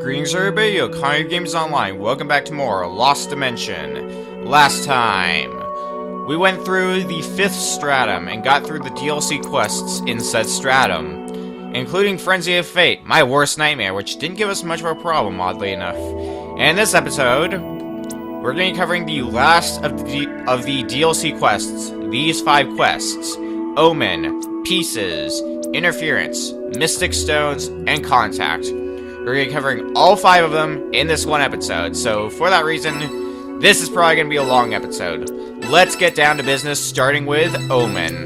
Greetings everybody, Okami Games Online. Welcome back to more Lost Dimension. Last time, we went through the 5th stratum and got through the DLC quests in said stratum, including Frenzy of Fate, my worst nightmare, which didn't give us much of a problem, oddly enough. And in this episode, we're going to be covering the last of the DLC quests, these 5 quests: Omen, Pieces, Interference, Mystic Stones, and Contact. We're going to be covering all 5 of them in this one episode, so for that reason, this is probably going to be a long episode. Let's get down to business, starting with Omen.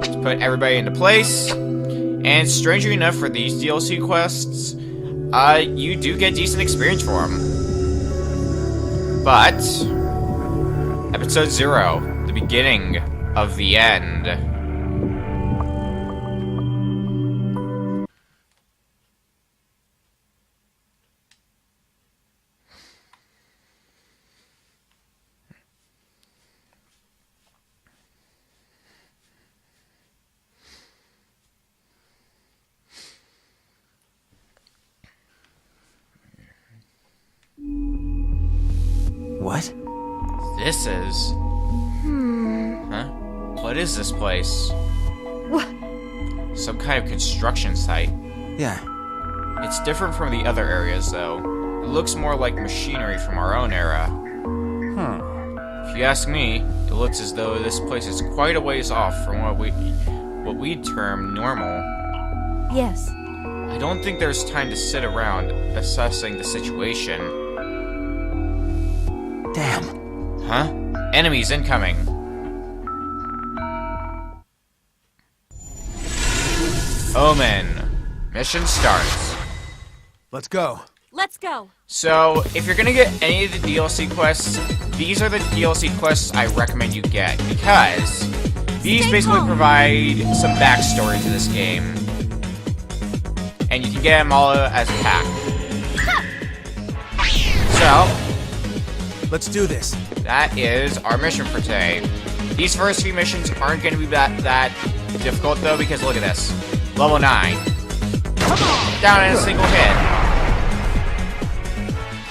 Let's put everybody into place, and strangely enough, for these DLC quests, you do get decent experience for them. But, Episode 0, the beginning of the end. What? This is... Huh? What is this place? What? Some kind of construction site. Yeah. It's different from the other areas, though. It looks more like machinery from our own era. If you ask me, it looks as though this place is quite a ways off from what we'd term normal. Yes. I don't think there's time to sit around assessing the situation. Damn. Huh? Enemies incoming. Omen. Mission starts. Let's go. Let's go. So, if you're gonna get any of the DLC quests, these are the DLC quests I recommend you get, because these basically provide some backstory to this game. And you can get them all as a pack. So, Let's do this. that is our mission for today. These first few missions aren't going to be that difficult, though, because look at this. Level 9. Down in a single hit.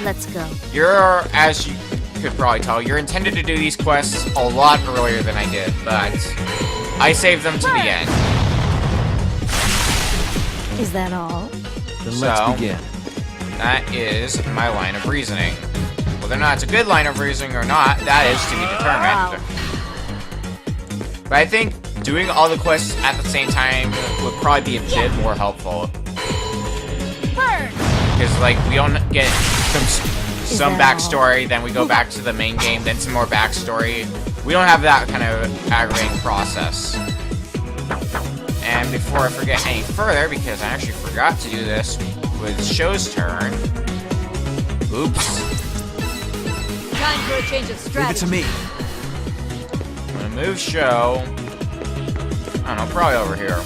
Let's go. You're, as you could probably tell, you're intended to do these quests a lot earlier than I did, but I saved them to the end. Is that all? Then let's begin. That is my line of reasoning. Whether or not it's a good line of reasoning or not, that is to be determined. But I think doing all the quests at the same time would probably be a bit more helpful. Because, like, we don't get some backstory, then we go back to the main game, then some more backstory. We don't have that kind of aggravating process. And before I forget any further, because I actually forgot to do this with Show's turn. Oops. Time for a change of strategy. Leave it to me. I'm gonna move Show. I don't know, probably over here.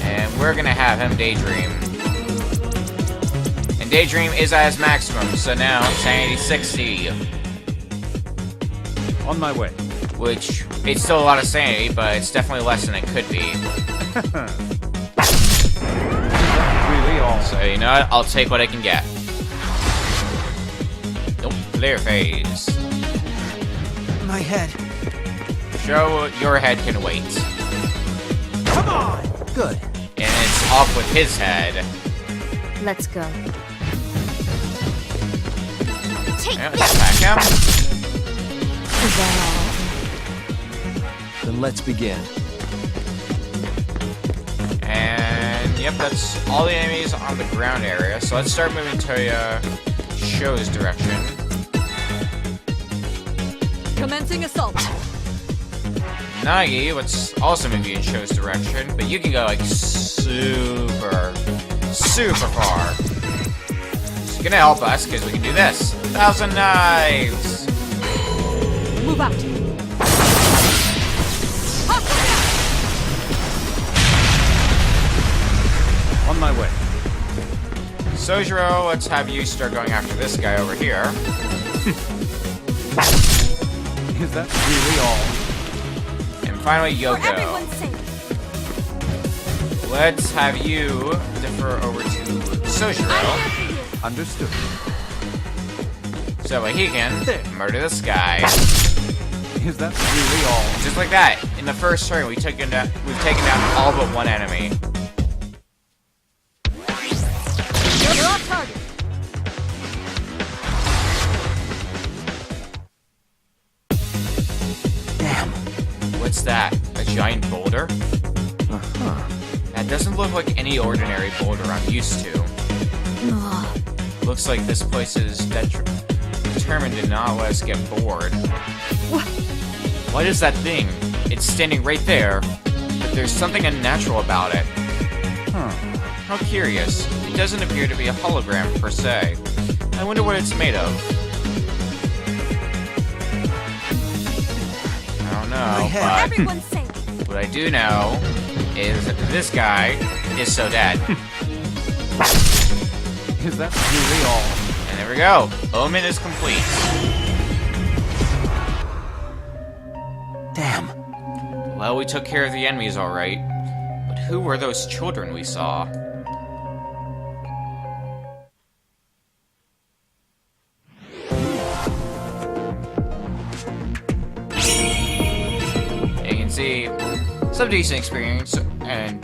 And we're gonna have him Daydream. And Daydream is at his maximum, so now Sanity 60. On my way. Which, it's still a lot of Sanity, but it's definitely less than it could be. Really all. So, you know what? I'll take what I can get. Nope, clear phase. My head. Show your head can wait. Come on. Good. And it's off with his head. Let's go. Yeah, attack him. Is that all? Then let's begin. And yep, that's all the enemies on the ground area. So let's start moving to Show's direction. Commencing assault. Nagi, let's also move you in Show's direction, but you can go like super far. It's gonna help us because we can do this. 1,000 knives. Move out. On my way. Sojiro, let's have you start going after this guy over here. Is that really all? And finally, Yoko. For everyone's sake. let's have you defer over to Sojiro, Understood. so he can murder this guy. Is that really all? Just like that. In the first turn, we've taken down all but one enemy. You're off target. Damn. What's that? A giant boulder? Uh-huh. That doesn't look like any ordinary boulder I'm used to. Looks like this place is determined to not let us get bored. What? What is that thing? It's standing right there, but there's something unnatural about it. Huh. How curious. It doesn't appear to be a hologram per se. I wonder what it's made of. I don't know, but Everyone's safe. what I do know is that this guy is so dead. Is that really all? And there we go. Omen is complete. Damn. Well, we took care of the enemies alright. But who were those children we saw? You can see some decent experience, and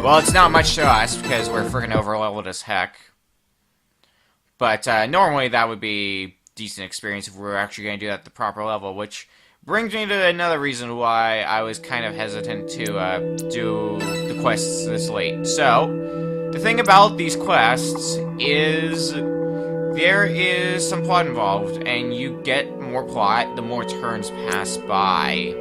well, it's not much to us because we're freaking overleveled as heck. But normally that would be decent experience if we were actually going to do that at the proper level, which brings me to another reason why I was kind of hesitant to do the quests this late. So, the thing about these quests is there is some plot involved, and you get more plot the more turns pass by.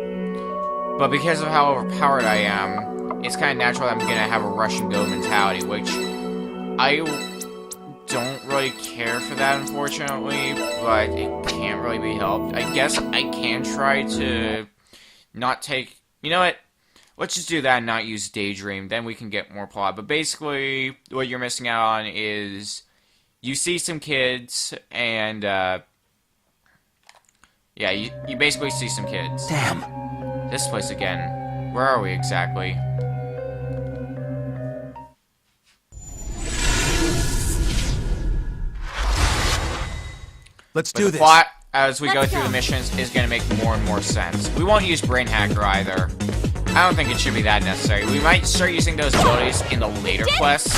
But because of how overpowered I am, it's kind of natural that I'm going to have a rush and go mentality, which I don't really care for that, unfortunately, but it can't really be helped. I guess I can try to not take... You know what? Let's just do that and not use Daydream, then we can get more plot. But basically, what you're missing out on is you see some kids, and, yeah, you basically see some kids. Damn. This place again. Where are we exactly? Let's But do the this. plot, as we go Let's through go. the missions, is going to make more and more sense. We won't use Brain Hacker either. I don't think it should be that necessary. We might start using those abilities in the later quests,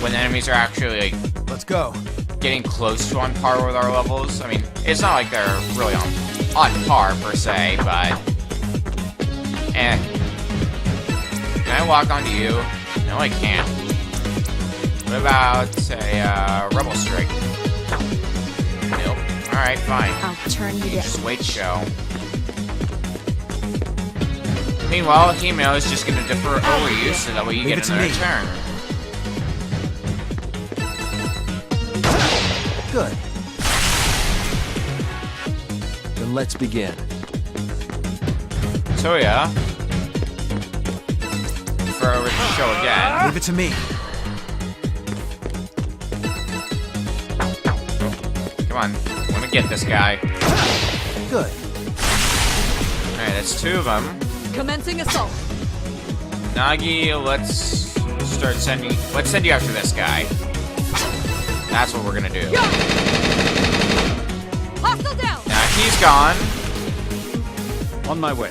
when the enemies are actually, like, Let's go. getting close to on par with our levels. I mean, it's not like they're really on par, per se, but... Eh. Can I walk onto you? No, I can't. What about a, Rebel Strike? Nope. Alright, fine. I'll turn you down. Just wait, show. Meanwhile, Himo is just gonna defer over you so that way you Leave get it to another me. turn. Good. Then let's begin. So yeah. Defer over to show again. Leave it to me. Come on. I wanna get this guy. Good. Alright, that's two of them. Commencing assault. Nagi, let's send you after this guy. That's what we're gonna do. Hostile down. Now he's gone, On my way.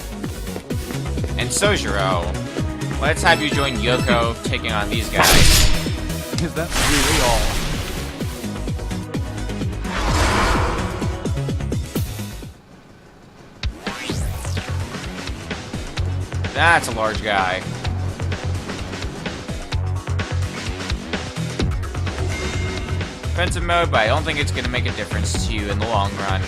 and Sojiro. Let's have you join Yoko taking on these guys. Is that really all? That's a large guy. Defensive mode, but I don't think it's gonna make a difference to you in the long run.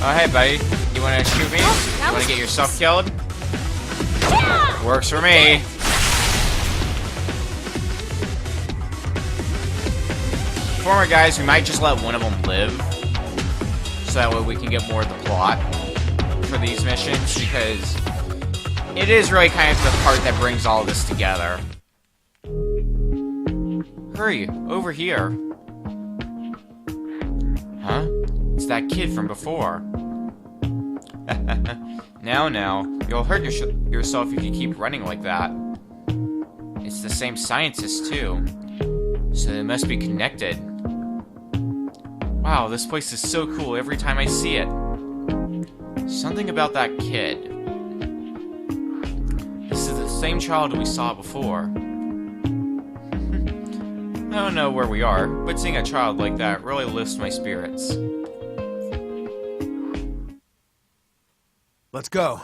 Oh, hey, buddy. You wanna shoot me? You wanna get yourself killed? Works for me. Former guys, we might just let one of them live, so that way we can get more of the plot for these missions, because it is really kind of the part that brings all this together. Hurry, over here. Huh? It's that kid from before. Now, you'll hurt yourself if you keep running like that. It's the same scientist, too. So they must be connected. Wow, this place is so cool every time I see it. Something about that kid. This is the same child we saw before. I don't know where we are, but seeing a child like that really lifts my spirits. Let's go.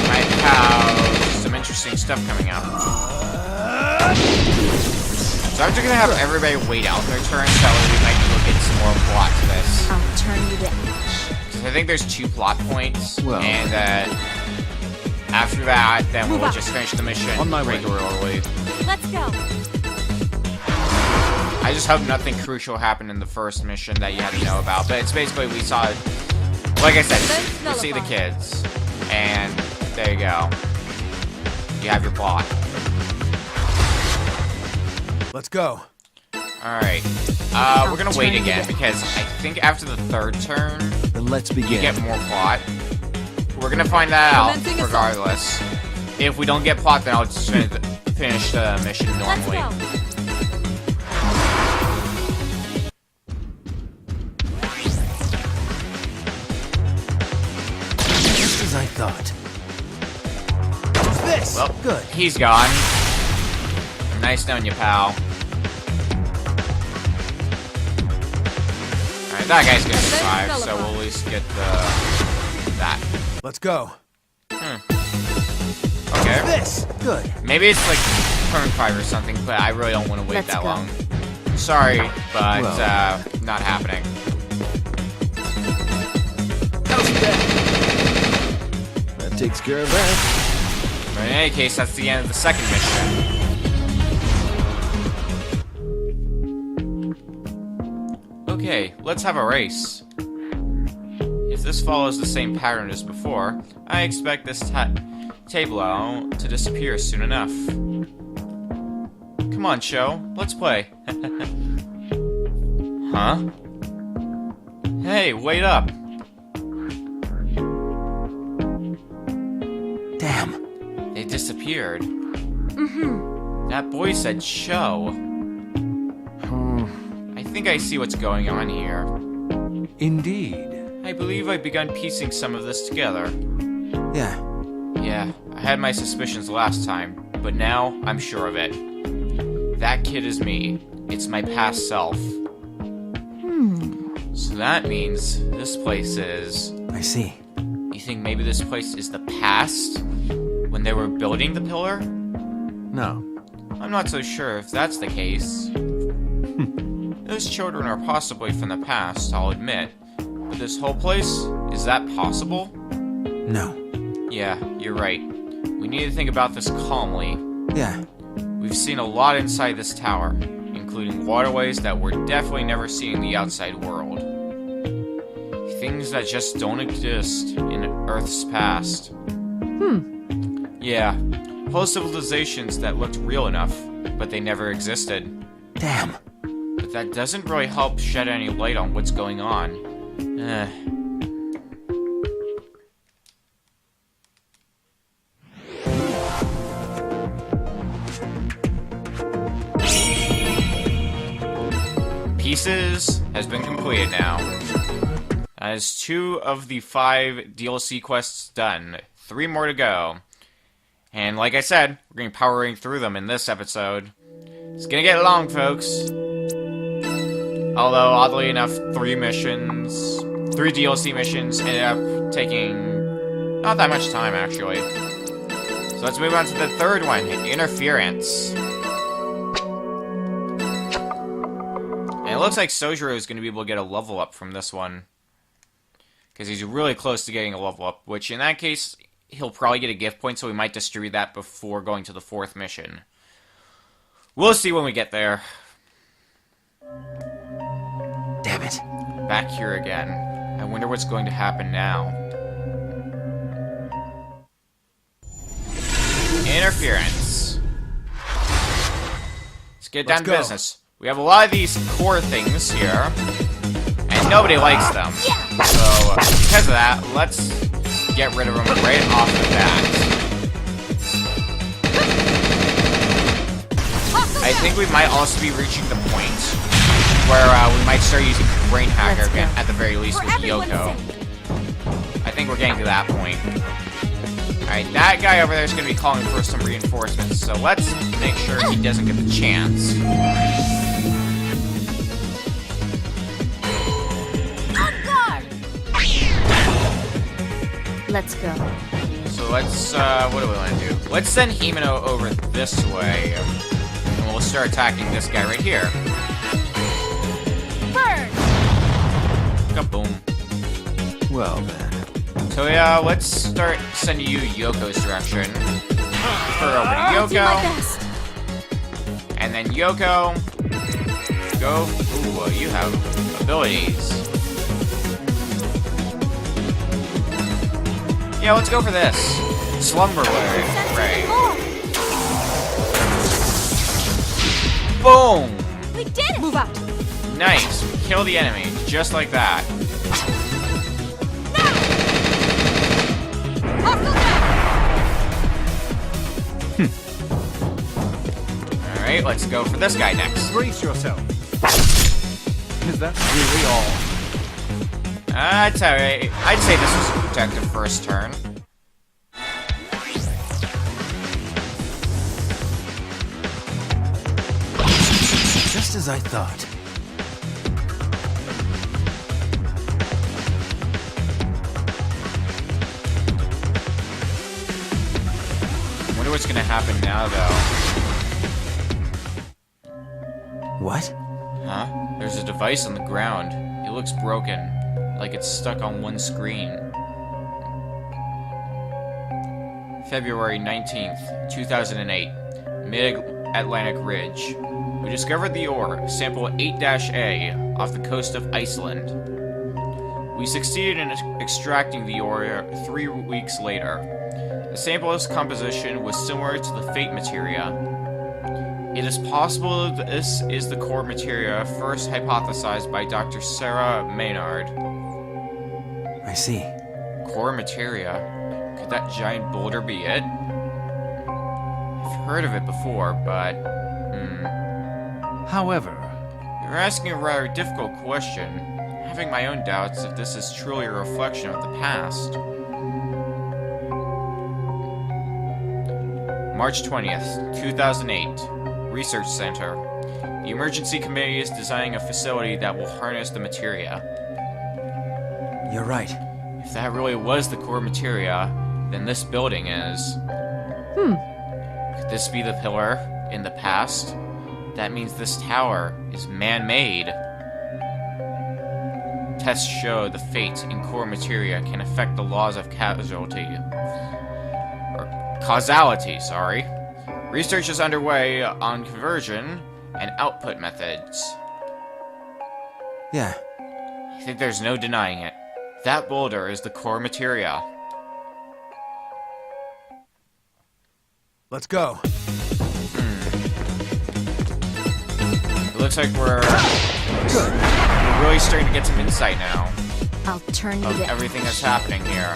Might have some interesting stuff coming up. So I'm just gonna have everybody wait out their turn, so we might look at some more plot to this. I'll turn you to ash. Because I think there's 2 plot points, Well. and after that, then Move we'll out. just finish the mission On my way. regularly. Let's go. I just hope nothing crucial happened in the first mission that you had to know about. But it's basically, we saw, like I said, we see the kids. And there you go. You have your plot. Let's go. Alright. We're gonna wait again, because I think after the 3rd turn, Then let's you begin. get more plot. We're gonna find that out, Commencing assault. regardless. If we don't get plot, then I'll just finish the mission Let's normally. go. Just as I thought. What's this? Well, Good. he's gone. Nice knowing you, pal. Alright, that guy's gonna survive, so we'll at least get that. Let's go. Okay. This. Good. Maybe it's like turn 5 or something, but I really don't want to wait Let's that go. long. Sorry, but Well. not happening. That takes care of that. But in any case, that's the end of the 2nd mission. Okay, let's have a race. If this follows the same pattern as before, I expect this table to disappear soon enough. Come on, show. Let's play. Huh? Hey, wait up. Damn. They disappeared. That boy said show. I think I see what's going on here. Indeed. I believe I've begun piecing some of this together. Yeah. Yeah, I had my suspicions last time, but now I'm sure of it. That kid is me. It's my past self. So that means this place is... I see. You think maybe this place is the past? When they were building the pillar? No. I'm not so sure if that's the case. Those children are possibly from the past, I'll admit. But this whole place, is that possible? No. Yeah, you're right. We need to think about this calmly. Yeah. We've seen a lot inside this tower, including waterways that were definitely never seen in the outside world. Things that just don't exist in Earth's past. Yeah, whole civilizations that looked real enough, but they never existed. Damn. But that doesn't really help shed any light on what's going on. Pieces has been completed now. That is 2 of the 5 DLC quests done. 3 more to go. And like I said, we're going to be powering through them in this episode. It's going to get long, folks. Although, oddly enough, 3 DLC missions ended up taking not that much time, actually. So let's move on to the 3rd one, Interference. And it looks like Sojiro is going to be able to get a level up from this one. Because he's really close to getting a level up, which in that case, he'll probably get a gift point, so we might distribute that before going to the 4th mission. We'll see when we get there. Damn it. Back here again. I wonder what's going to happen now. Interference. Let's get down to go. business. We have a lot of these core things here, and nobody likes them. So, because of that, let's get rid of them right off the bat. I think we might also be reaching the point where we might start using Brain Hacker again, at the very least with Yoko. I think we're getting to that point. Alright, that guy over there is going to be calling for some reinforcements, so let's make sure he doesn't get the chance. On guard! Let's go. So let's, what do we want to do? Let's send Himeno over this way, and we'll start attacking this guy right here. Burn! Kaboom. Well then. So yeah, let's start sending you Yoko's direction. Refer over to I'll do my Yoko, best. and then Yoko, go. Ooh, you have abilities. Yeah, let's go for this. Slumber Ray. Boom! We did it! Move out. Nice. We kill the enemy, just like that. Alright, let's go for this guy next. Brace yourself. Is that really all? That's alright. I'd say this was a protective first turn. Just as I thought. Wonder what's gonna happen now, though. What? Huh? There's a device on the ground. It looks broken, like it's stuck on one screen. February 19th, 2008. Mid-Atlantic Ridge. We discovered the ore, sample 8-A, off the coast of Iceland. We succeeded in extracting the ore 3 weeks later. The sample's composition was similar to the Fate materia. It is possible that this is the core materia first hypothesized by Dr. Sarah Maynard. I see. Core materia? Could that giant boulder be it? I've heard of it before, but... However, You're asking a rather difficult question. Having my own doubts if this is truly a reflection of the past. March 20th, 2008. Research Center. The Emergency Committee is designing a facility that will harness the materia. you're right. If that really was the core materia, then this building is. Could this be the pillar in the past? That means this tower is man-made. Tests show the fate in core materia can affect the laws of causality, sorry. Research is underway on conversion and output methods. Yeah. I think there's no denying it. That boulder is the core materia. Let's go. It looks like we're really starting to get some insight now I'll turn you of to everything that's happening here.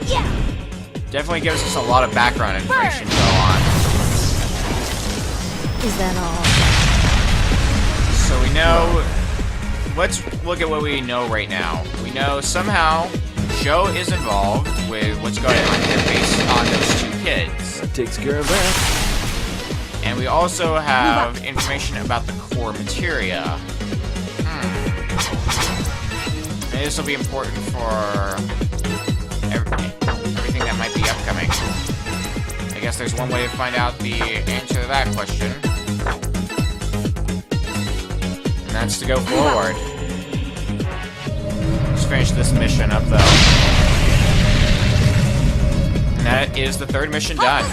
Yeah! Definitely gives us a lot of background information to go on. Is that all? So we know... Let's look at what we know right now. We know somehow Sho is involved with what's going on here based on those 2 kids. That takes care of that. And we also have information about the core materia. Maybe this will be important for everything that might be upcoming. I guess there's one way to find out the answer to that question. And that's to go forward. Let's finish this mission up, though. And that is the 3rd mission done.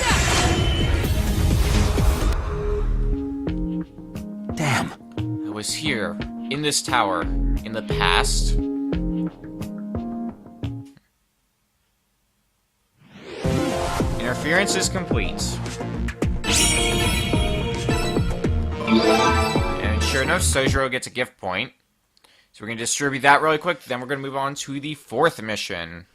Damn. I was here, in this tower, in the past. Interference is complete. And sure enough, Sojiro gets a gift point. So we're going to distribute that really quick, then we're going to move on to the 4th mission.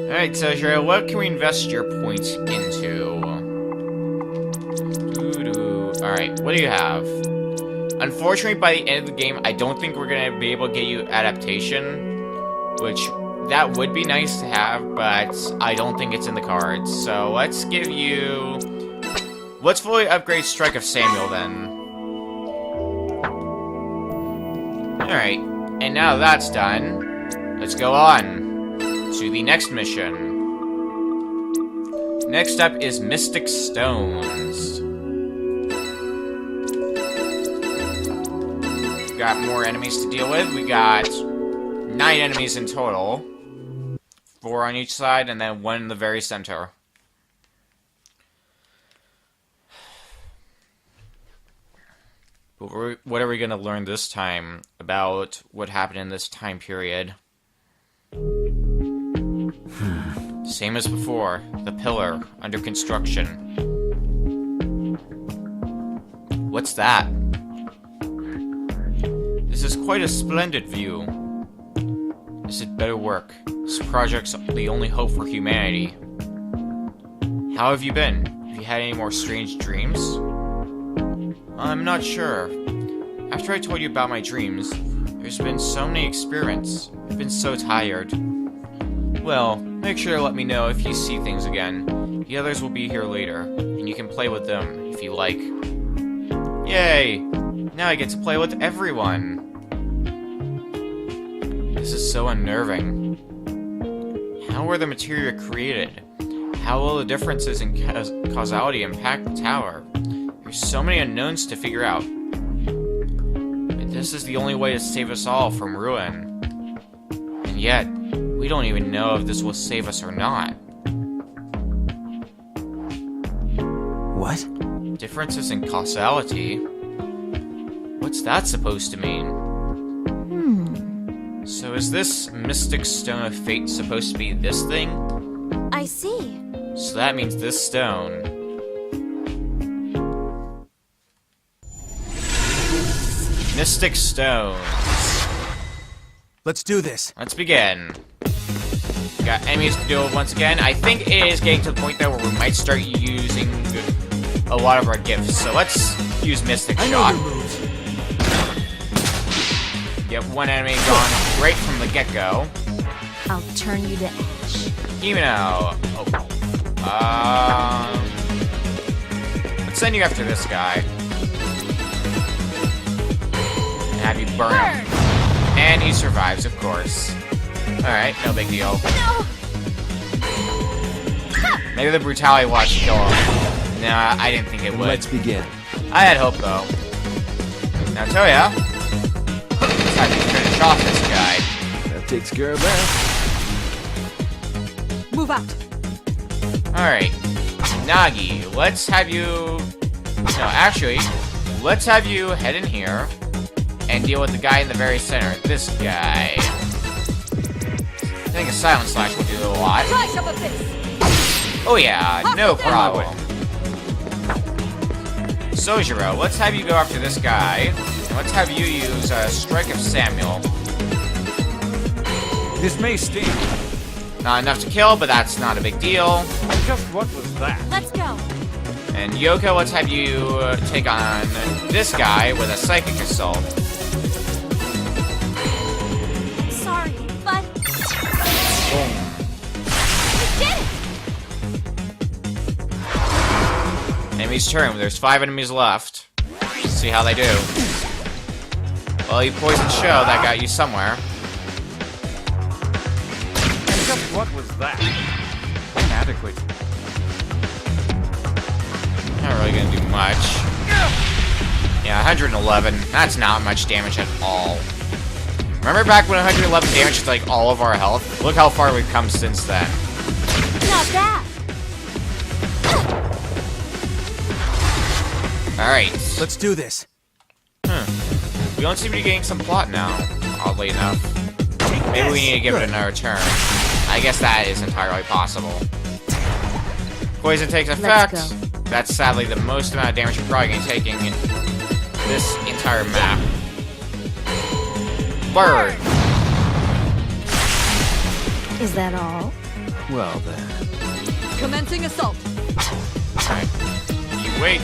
Alright, Sojiro, what can we invest your points into? Alright, what do you have? Unfortunately, by the end of the game, I don't think we're going to be able to get you adaptation, which that would be nice to have, but I don't think it's in the cards. So let's give you... Let's fully upgrade Strike of Samuel, then. Alright, and now that's done, let's go on to the next mission. Next up is Mystic Stones. We've got more enemies to deal with. We got 9 enemies in total. 4 on each side, and then 1 in the very center. But what are we going to learn this time about what happened in this time period? Same as before, the pillar under construction. What's that? This is quite a splendid view. This had better work. This project's the only hope for humanity. How have you been? Have you had any more strange dreams? I'm not sure. After I told you about my dreams, there's been so many experiments. I've been so tired. Well, make sure to let me know if you see things again. The others will be here later, and you can play with them if you like. Yay! Now I get to play with everyone! This is so unnerving. How were the materia created? How will the differences in causality impact the tower? There's so many unknowns to figure out. But this is the only way to save us all from ruin. And yet, we don't even know if this will save us or not. What? Differences in causality? What's that supposed to mean? So is this Mystic Stone of Fate supposed to be this thing? I see. So that means this stone. Mystic Stones. Let's do this. Let's begin. Got enemies to deal with once again. I think it is getting to the point though where we might start using a lot of our gifts. So let's use Mystic I know Shot. your moves. Yep, one enemy gone right from the get-go. I'll turn you to ash. Himeno. Oh. Let's send you after this guy. And have you burn him. And he survives, of course. Alright, no big deal. No! Maybe the brutality will actually kill him. Nah, I didn't think it would. Let's begin. I had hope, though. Now, Toya, let's have you finish off this guy. That takes care of that. Move out. Alright. Nagi, let's have you... No, actually, let's have you head in here and deal with the guy in the very center. This guy. I think a Silent Slash will do a lot. Try some of this. Oh yeah, no problem. Sojiro, let's have you go after this guy. And let's have you use Strike of Samuel. This may sting. Not enough to kill, but that's not a big deal. Just what was that? Let's go. And Yoko, let's have you take on this guy with a Psychic Assault. Sorry, but Boom. we did it. Enemy's turn. There's 5 enemies left. Let's see how they do. Well, you poisoned Show. That got you somewhere. And just what was that? Inadequate. Not really gonna do much. Yeah, 111. That's not much damage at all. Remember back when 111 damage was like all of our health? Look how far we've come since then. Not bad. Alright. Let's do this. We don't seem to be getting some plot now, oddly enough. Maybe we need to give it another turn. I guess that is entirely possible. Poison takes Let's effect. go. That's sadly the most amount of damage you're probably going to take in this entire map. Burn! Is that all? Well then. Commencing assault. Alright. You wait,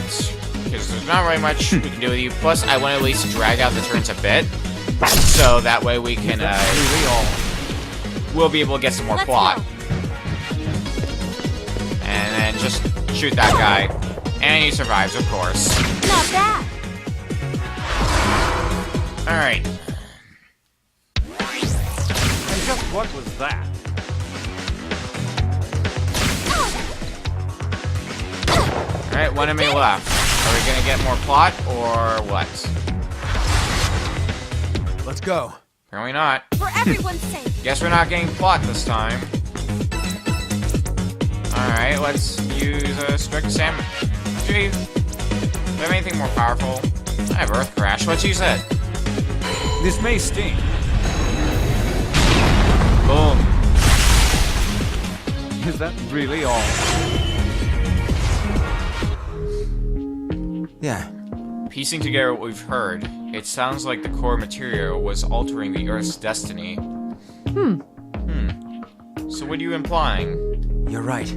because there's not really much we can do with you. Plus, I want to at least drag out the turns a bit. So that way we can, we'll be able to get some more Let's plot. go. And then just shoot that guy. And he survives, of course. Not bad. Alright. And just what was that? Alright, one enemy left. Are we gonna get more plot, or what? Let's go. Apparently not. For everyone's sake. Guess we're not getting plot this time. Alright, let's use a strict salmon. Do you have anything more powerful? I have Earth Crash. Let's use it. This may sting. Boom. Is that really all? Yeah. Piecing together what we've heard, it sounds like the core material was altering the Earth's destiny. So what are you implying? You're right.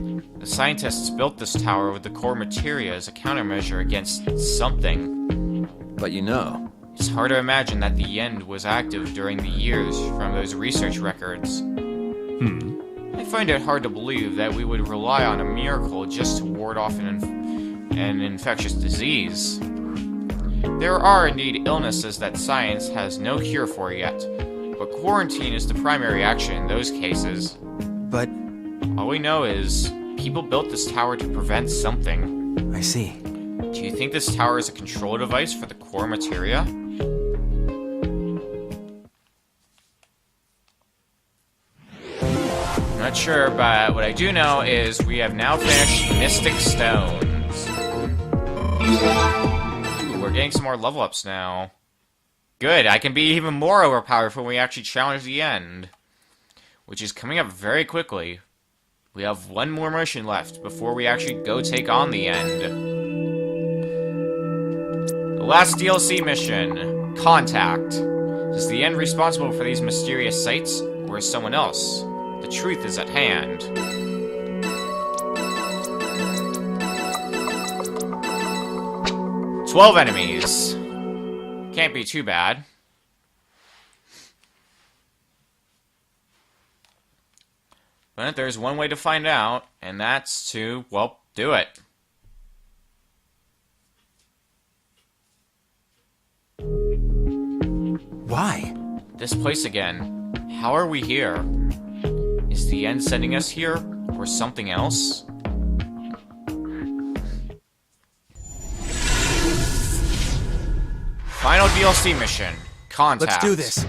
The scientists built this tower with the core materia as a countermeasure against something. But you know. It's hard to imagine that the End was active during the years from those research records. I find it hard to believe that we would rely on a miracle just to ward off an infectious disease. There are indeed illnesses that science has no cure for yet, but quarantine is the primary action in those cases. But All we know is people built this tower to prevent something. I see. Do you think this tower is a control device for the core materia? I'm not sure, but what I do know is we have now finished Mystic Stones. Ooh, we're getting some more level ups now. Good, I can be even more overpowered when we actually challenge the End. Which is coming up very quickly. We have one more mission left before we actually go take on the End. The last DLC mission, Contact. Is the End responsible for these mysterious sights, or is someone else? The truth is at hand. "12 enemies. Can't be too bad. But there's one way to find out, and that's to, well, do it. Why? This place again. How are we here? Is the End sending us here, or something else? Final DLC mission. Contact. Let's do this.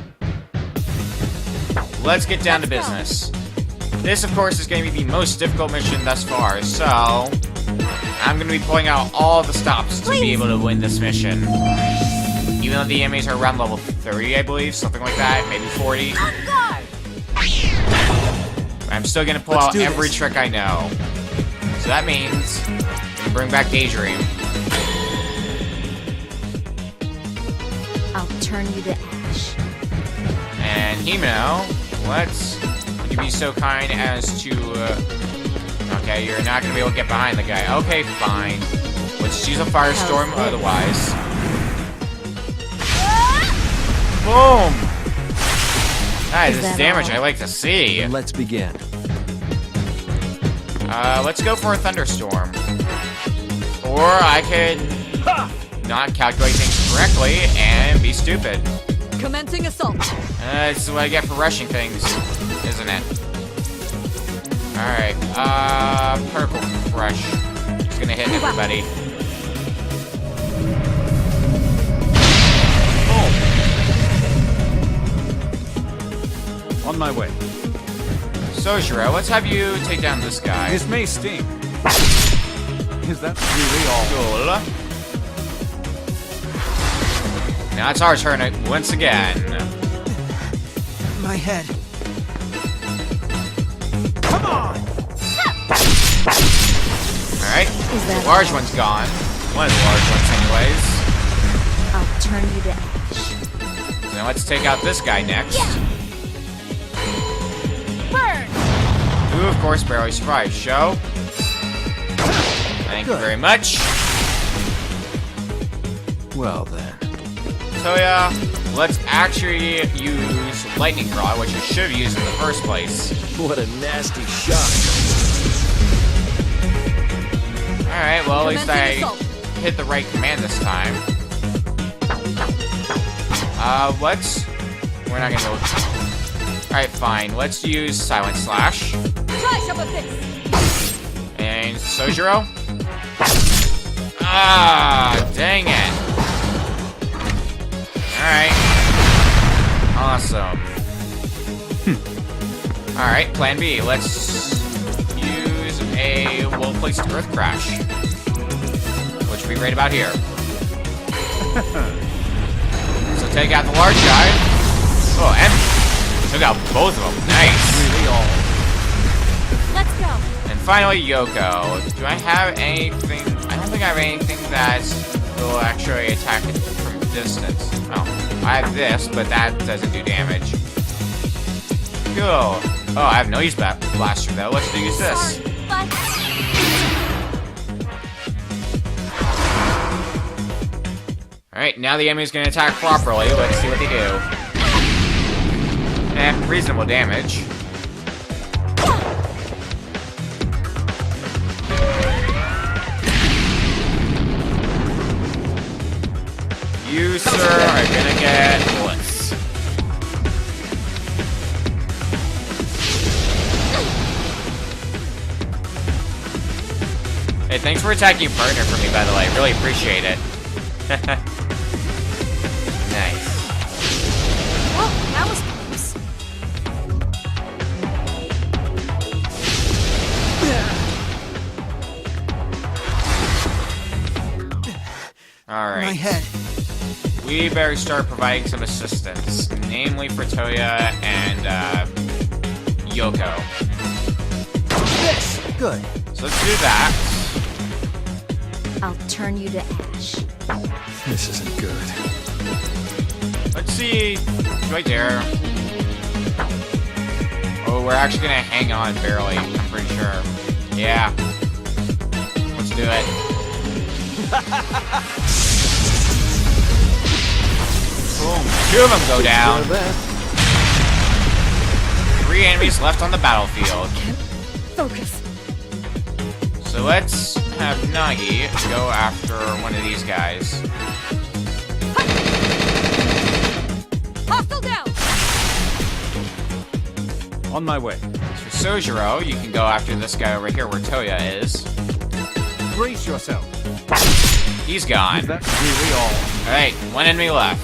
Let's get down to business. This, of course, is going to be the most difficult mission thus far, so I'm going to be pulling out all the stops to be able to win this mission. Even though the enemies are around level 30, I believe, something like that, maybe 40. I'm still going to pull out every trick I know. So that means I'm going to bring back Daydream. I'll turn you to ash. And Himeno, would you be so kind as to, okay, you're not gonna be able to get behind the guy. Okay, fine. Let's just use a firestorm otherwise. Boom! That is damage I like to see. Let's begin. Let's go for a thunderstorm. Or I could not calculate things correctly and be stupid. Commencing assault. This is what I get for rushing things, isn't it? Alright, Purple Crush. It's gonna hit everybody. On my way. So, Shiro, let's have you take down this guy. This may sting. Is that really all? Cool. Now it's our turn once again. My head. Come on! Is that The large all? one's gone. One of the large ones, anyways. I'll turn you to ash. Now let's take out this guy next. Burn! Who, of course, barely survived. Show. Thank you very much. Well then. Toya, let's actually use Lightning Rod, which I should have used in the first place. What a nasty shot. Alright, well, at least I Commencing assault. hit the right command this time. Let's... We're not gonna go... Alright, fine. Let's use Silent Slash. Try some of this! And Sojiro. Ah, dang it. Alright. Awesome. Alright, plan B. Let's use a well-placed Earth Crash. Which will be right about here. So take out the large guy. Oh, and took out both of them. Nice. Really all. Let's go! And finally, Yoko. Do I have anything? I don't think I have anything that will actually attack it from distance. Well, I have this, but that doesn't do damage. Cool. Oh, I have Noise Blaster though. Let's use this. Sorry, but... Alright, now the enemy's gonna attack properly. Let's see what they do. Reasonable damage. You, sir, are gonna get bullets. Hey, thanks for attacking your partner for me, by the way. Really appreciate it. Nice. Oh, that was close. My Alright. head. We better start providing some assistance. Namely for Toya and, Yoko. This. Good. So let's do that. I'll turn you to ash. This isn't good. Let's see. Right there. Oh, we're actually gonna hang on barely, I'm pretty sure. Yeah. Let's do it. Boom. 2 of them go down. That. 3 enemies left on the battlefield. Focus. So let's have Nagi go after one of these guys. Hostile down! On my way. For Sojiro, you can go after this guy over here where Toya is. Brace yourself. He's gone. That's really all. Alright, 1 enemy left.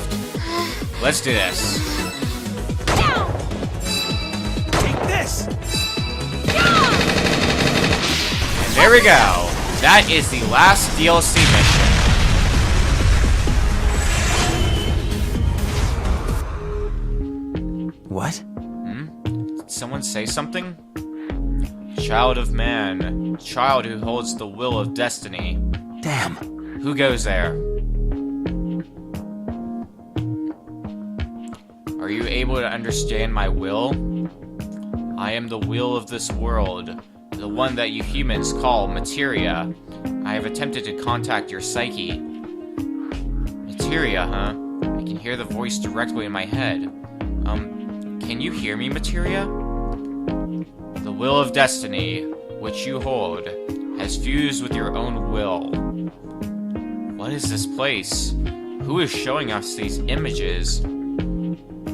Let's do this. Down! Take this! And there we go. That is the last DLC mission. What? Did someone say something? Child of man. Child who holds the will of destiny. Damn. Who goes there? Are you able to understand my will? I am the will of this world, the one that you humans call materia. I have attempted to contact your psyche. Materia, huh? I can hear the voice directly in my head. Can you hear me, materia? The will of destiny, which you hold, has fused with your own will. What is this place? Who is showing us these images?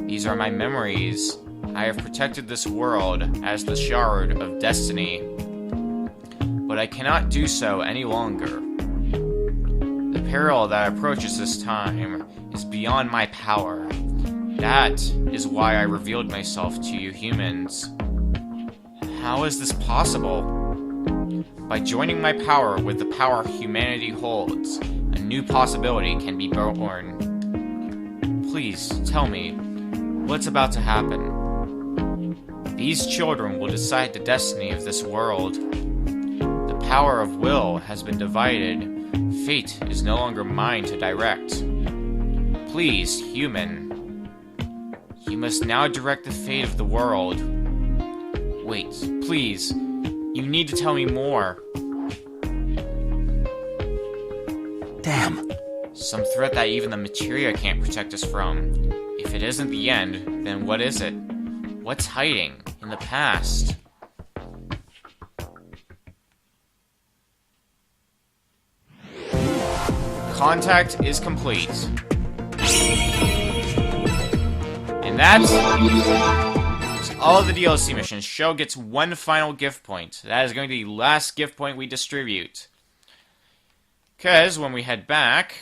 These are my memories. I have protected this world as the shard of destiny. But I cannot do so any longer. The peril that approaches this time is beyond my power. That is why I revealed myself to you humans. How is this possible? By joining my power with the power humanity holds, a new possibility can be born. Please, tell me, what's about to happen? These children will decide the destiny of this world. The power of will has been divided. Fate is no longer mine to direct. Please, human. You must now direct the fate of the world. Wait, please. You need to tell me more. Damn. Some threat that even the materia can't protect us from. If it isn't the end, then what is it? What's hiding in the past? Contact is complete. And that's all of the DLC missions. Show gets one final gift point. That is going to be the last gift point we distribute. Because when we head back,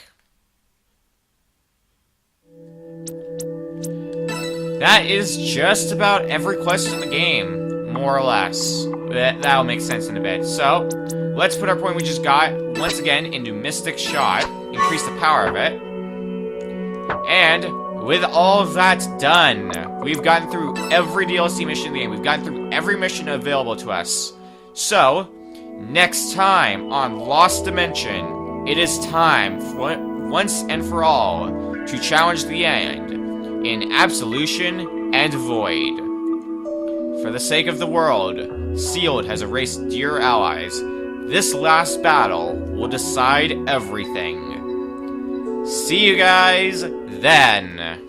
that is just about every quest in the game, more or less. That'll make sense in a bit. So, let's put our point we just got, once again, into Mystic Shot, increase the power of it. And, with all of that done, we've gotten through every DLC mission in the game. We've gotten through every mission available to us. So, next time on Lost Dimension, it is time, once and for all, to challenge the end in Absolution and Void. For the sake of the world, Sealed has erased dear allies. This last battle will decide everything. See you guys then!